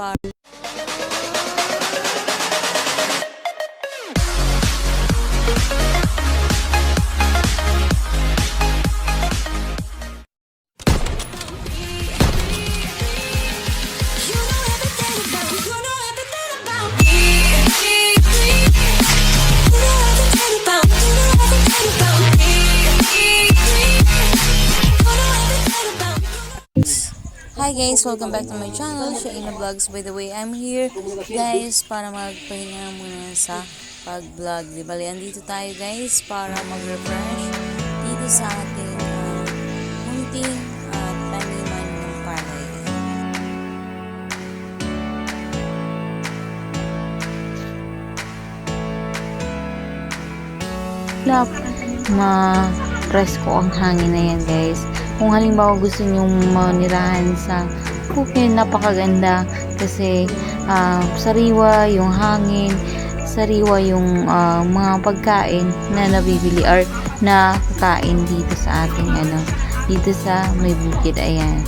para Hi guys, welcome back to my channel, Shaina Vlogs. By the way, I'm here guys para magpahinga muna sa pag-vlog. Di bali, andito tayo guys para mag-refresh dito sa ating munting taniman ng palay. Ma-presko ang hangin na yan guys. Kung halimbawa gusto nyong manirahan sa Bukid, napakaganda kasi sariwa yung hangin, sariwa yung mga pagkain na nabibili or nakakain dito sa ating dito sa may bukid. Ayan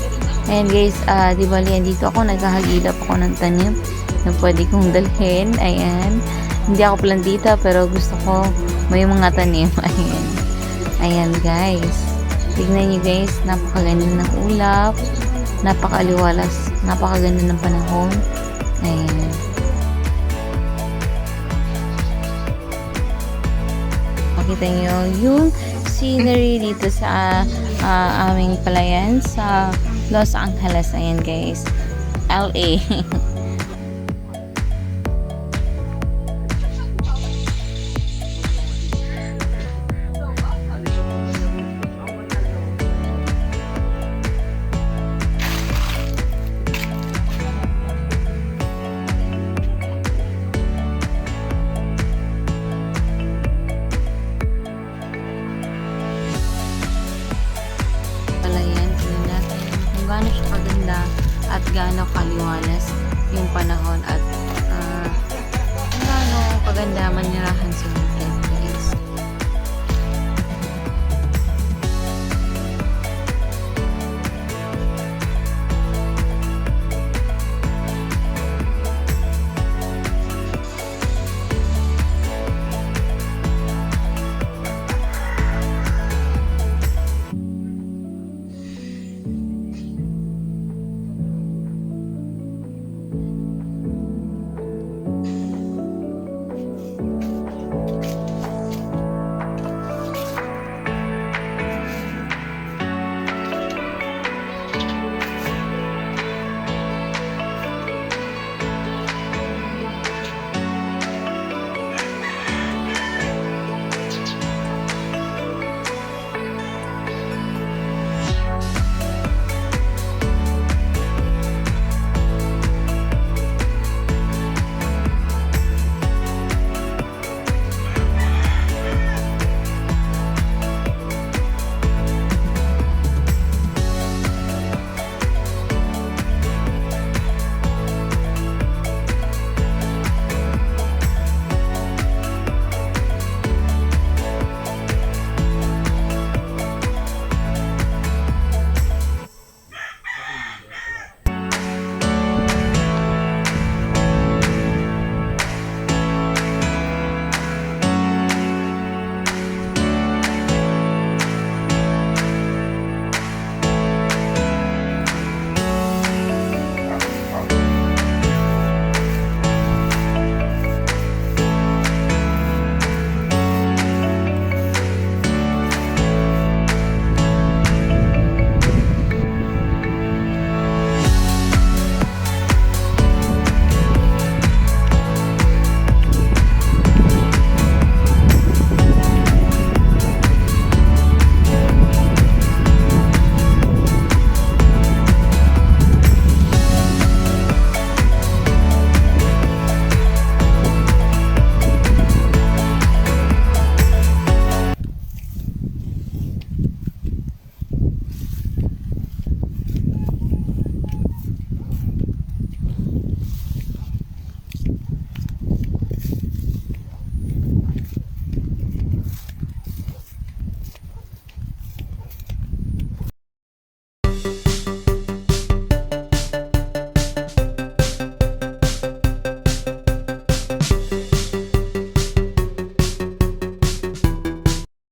guys, di ba yan dito ako naghahagilap ako ng tanim na pwede kong dalhin. Ayan, hindi ako plantita pero gusto ko may mga tanim. Ayan guys, tignan nyo guys, napakaganda ng ulap, napakaliwalas, napakaganda ng panahon. Ayan. Makita nyo yung scenery dito sa aming palayan sa Los Angeles. Ayan guys, LA. Gaano siya kaganda at gaano kaliwalas yung panahon at gaano kaganda manirahan sa